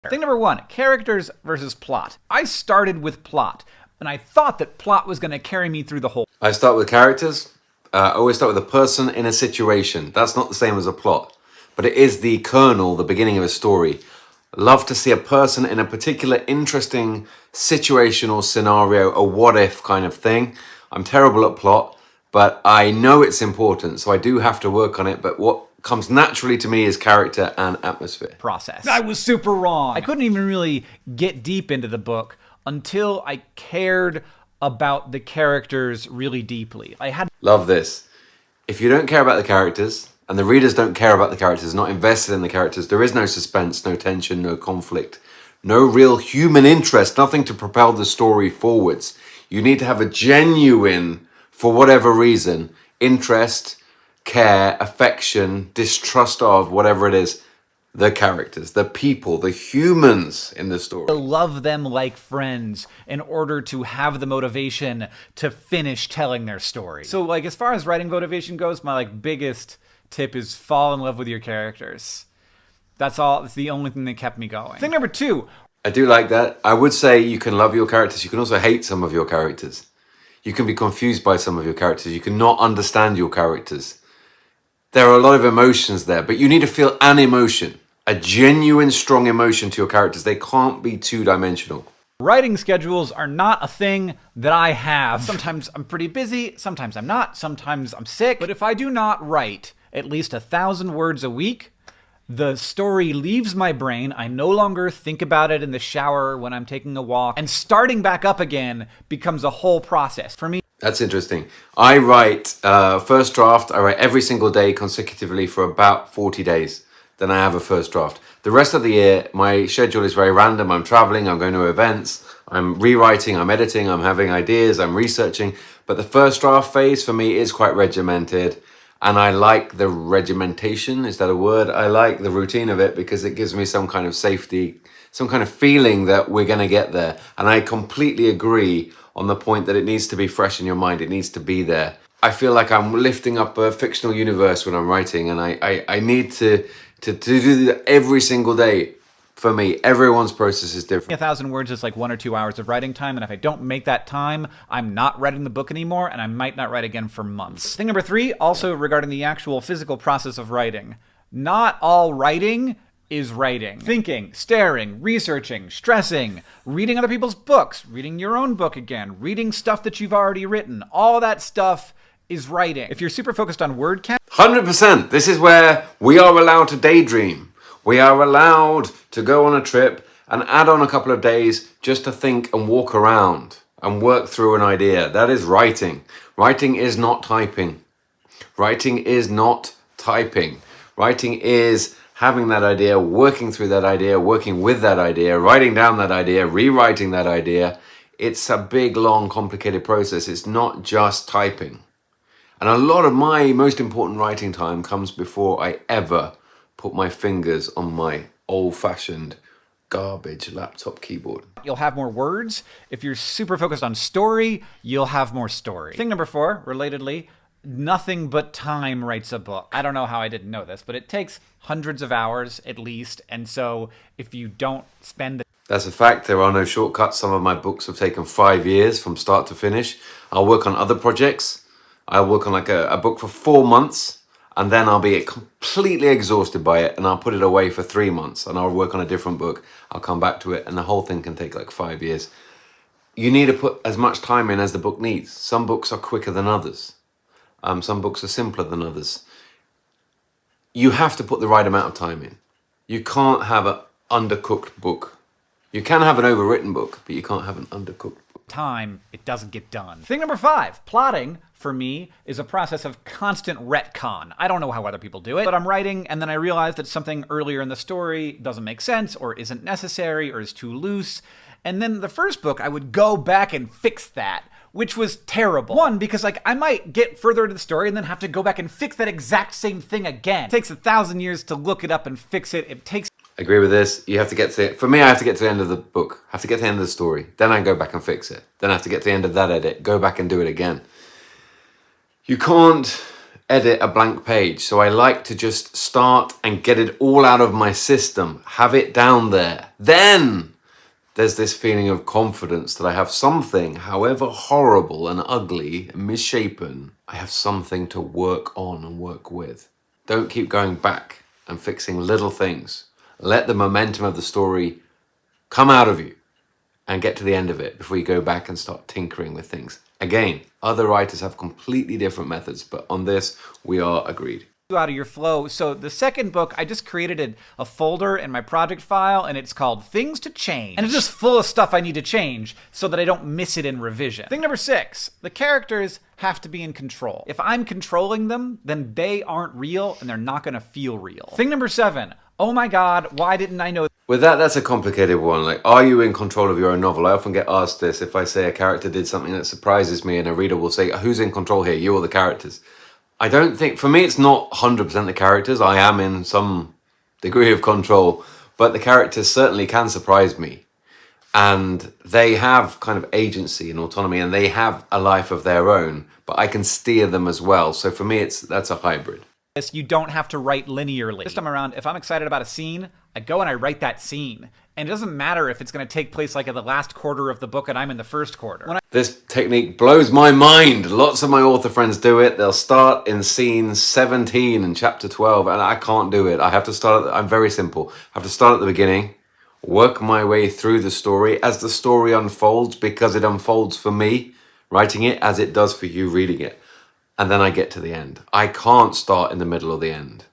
Thing number one, characters versus plot. I started with plot, and I thought that plot was going to carry me through the whole. I start with characters. I always start with a person in a situation. That's not the same as a plot, but it is the kernel, the beginning of a story. Love to see a person in a particular interesting situation or scenario, a what if kind of thing. I'm terrible at plot, but I know it's important, so I do have to work on it. But what comes naturally to me is character and atmosphere. Process. I was super wrong. I couldn't even really get deep into the book until I cared about the characters really deeply. I had. Love this. If you don't care about the characters, and the readers don't care about the characters, not invested in the characters, there is no suspense, no tension, no conflict, no real human interest, nothing to propel the story forwards. You need to have a genuine, for whatever reason, interest, care, affection, distrust of, whatever it is, the characters, the people, the humans in the story. Love them like friends in order to have the motivation to finish telling their story. So like as far as writing motivation goes, my like biggest tip is fall in love with your characters. That's all. It's the only thing that kept me going. Thing number two. I do like that. I would say you can love your characters. You can also hate some of your characters. You can be confused by some of your characters. You can not understand your characters. There are a lot of emotions there, but you need to feel an emotion, a genuine, strong emotion to your characters. They can't be two-dimensional. Writing schedules are not a thing that I have. Sometimes I'm pretty busy, sometimes I'm not, sometimes I'm sick. But if I do not write at least 1,000 words a week, the story leaves my brain. I no longer think about it in the shower when I'm taking a walk. And starting back up again becomes a whole process. For me, that's interesting. I write first draft. I write every single day consecutively for about 40 days. Then I have a first draft. The rest of the year, my schedule is very random. I'm traveling, I'm going to events, I'm rewriting, I'm editing, I'm having ideas, I'm researching. But the first draft phase for me is quite regimented. And I like the regimentation, is that a word? I like the routine of it because it gives me some kind of safety, some kind of feeling that we're going to get there. And I completely agree on the point that it needs to be fresh in your mind. It needs to be there. I feel like I'm lifting up a fictional universe when I'm writing, and I need to do that every single day. For me, everyone's process is different. 1,000 words is like 1 or 2 hours of writing time, and if I don't make that time, I'm not writing the book anymore, and I might not write again for months. Thing number 3, also regarding the actual physical process of writing. Not all writing is writing. Thinking, staring, researching, stressing, reading other people's books, reading your own book again, reading stuff that you've already written, all that stuff is writing. If you're super focused on word count, 100%. This is where we are allowed to daydream. We are allowed to go on a trip and add on a couple of days just to think and walk around and work through an idea. That is writing. Writing is not typing. Writing is not typing. Writing is having that idea, working through that idea, working with that idea, writing down that idea, rewriting that idea. It's a big, long, complicated process. It's not just typing. And a lot of my most important writing time comes before I ever put my fingers on my old-fashioned garbage laptop keyboard. You'll have more words. If you're super focused on story, you'll have more story. Thing number 4, relatedly, nothing but time writes a book. I don't know how I didn't know this, but it takes hundreds of hours at least. And so if you don't spend the... That's a fact. There are no shortcuts. Some of my books have taken 5 years from start to finish. I'll work on other projects. I'll work on like a book for 4 months. And then I'll be completely exhausted by it, and I'll put it away for 3 months, and I'll work on a different book. I'll come back to it, and the whole thing can take like 5 years. You need to put as much time in as the book needs. Some books are quicker than others. Some books are simpler than others. You have to put the right amount of time in. You can't have an undercooked book. You can have an overwritten book, but you can't have an undercooked book. Time, it doesn't get done. Thing number 5, plotting, for me, is a process of constant retcon. I don't know how other people do it, but I'm writing and then I realize that something earlier in the story doesn't make sense or isn't necessary or is too loose. And then the first book, I would go back and fix that, which was terrible. One, because like I might get further into the story and then have to go back and fix that exact same thing again. It takes 1,000 years to look it up and fix it. It takes... Agree with this. You have to get to, for me, I have to get to the end of the book. I have to get to the end of the story. Then I go back and fix it. Then I have to get to the end of that edit, go back and do it again. You can't edit a blank page. So I like to just start and get it all out of my system, have it down there. Then there's this feeling of confidence that I have something, however horrible and ugly and misshapen, I have something to work on and work with. Don't keep going back and fixing little things. Let the momentum of the story come out of you and get to the end of it before you go back and start tinkering with things. Again, other writers have completely different methods, but on this, we are agreed. Out of your flow. So the second book, I just created a folder in my project file, and it's called Things to Change. And it's just full of stuff I need to change so that I don't miss it in revision. Thing number 6, the characters have to be in control. If I'm controlling them, then they aren't real and they're not gonna feel real. Thing number 7, oh my God, why didn't I know? With that, that's a complicated one. Like, are you in control of your own novel? I often get asked this if I say a character did something that surprises me, and a reader will say, who's in control here, you or the characters? I don't think, for me, it's not 100% the characters. I am in some degree of control, but the characters certainly can surprise me. And they have kind of agency and autonomy, and they have a life of their own, but I can steer them as well. So for me, that's a hybrid. You don't have to write linearly. This time around, if I'm excited about a scene, I go and I write that scene. And it doesn't matter if it's going to take place like at the last quarter of the book and I'm in the first quarter. This technique blows my mind. Lots of my author friends do it. They'll start in scene 17 in chapter 12, and I can't do it. I have to start I'm very simple. I have to start at the beginning, work my way through the story as the story unfolds, because it unfolds for me, writing it, as it does for you reading it. And then I get to the end. I can't start in the middle or the end.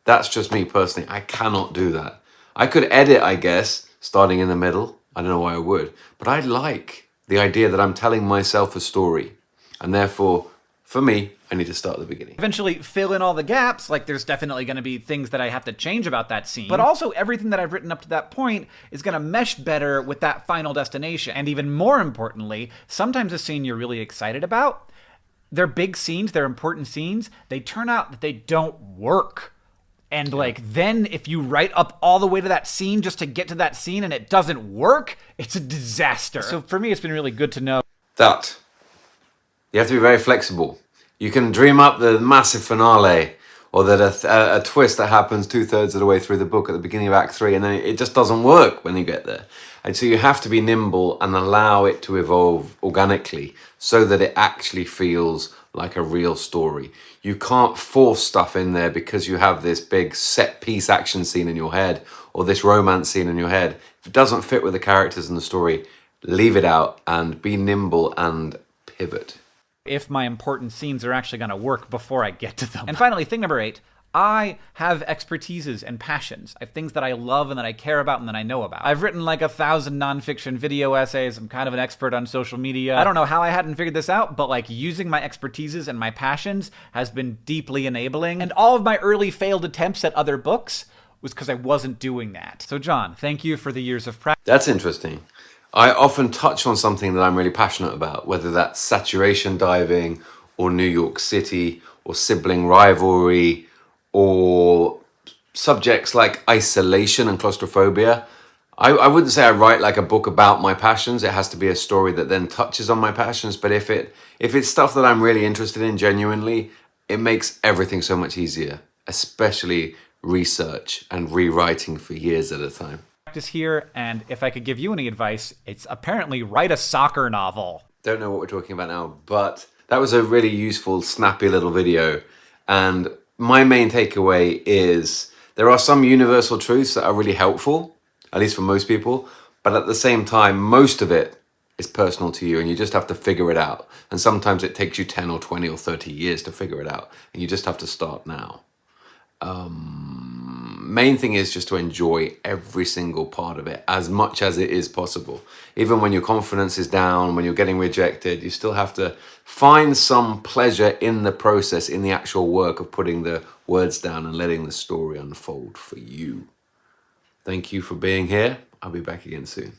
That's just me personally. I cannot do that. I could edit, I guess, starting in the middle. I don't know why I would. But I like the idea that I'm telling myself a story. And therefore, for me, I need to start at the beginning. Eventually fill in all the gaps. Like, there's definitely going to be things that I have to change about that scene. But also everything that I've written up to that point is going to mesh better with that final destination. And even more importantly, sometimes a scene you're really excited about, they're big scenes, they're important scenes, they turn out that they don't work. And like, then if you write up all the way to that scene just to get to that scene and it doesn't work, it's a disaster. So for me, it's been really good to know that you have to be very flexible. You can dream up the massive finale, or that a twist that happens 2/3 of the way through the book at the beginning of Act 3, and then it just doesn't work when you get there. And so you have to be nimble and allow it to evolve organically so that it actually feels like a real story. You can't force stuff in there because you have this big set piece action scene in your head or this romance scene in your head. If it doesn't fit with the characters and the story, leave it out and be nimble and pivot. If my important scenes are actually going to work before I get to them. And finally, thing number 8, I have expertises and passions. I have things that I love and that I care about and that I know about. I've written like 1,000 nonfiction video essays. I'm kind of an expert on social media. I don't know how I hadn't figured this out, but like using my expertises and my passions has been deeply enabling. And all of my early failed attempts at other books was because I wasn't doing that. So John, thank you for the years of practice. That's interesting. I often touch on something that I'm really passionate about, whether that's saturation diving or New York City or sibling rivalry, or subjects like isolation and claustrophobia. I wouldn't say I write like a book about my passions. It has to be a story that then touches on my passions. But if it's stuff that I'm really interested in genuinely, it makes everything so much easier, especially research and rewriting for years at a time. Practice here, and if I could give you any advice, it's apparently write a soccer novel. Don't know what we're talking about now, but that was a really useful, snappy little video. And my main takeaway is there are some universal truths that are really helpful, at least for most people, but at the same time, most of it is personal to you and you just have to figure it out. And sometimes it takes you 10 or 20 or 30 years to figure it out, and you just have to start now. Main thing is just to enjoy every single part of it as much as it is possible. Even when your confidence is down, when you're getting rejected, you still have to find some pleasure in the process, in the actual work of putting the words down and letting the story unfold for you. Thank you for being here. I'll be back again soon.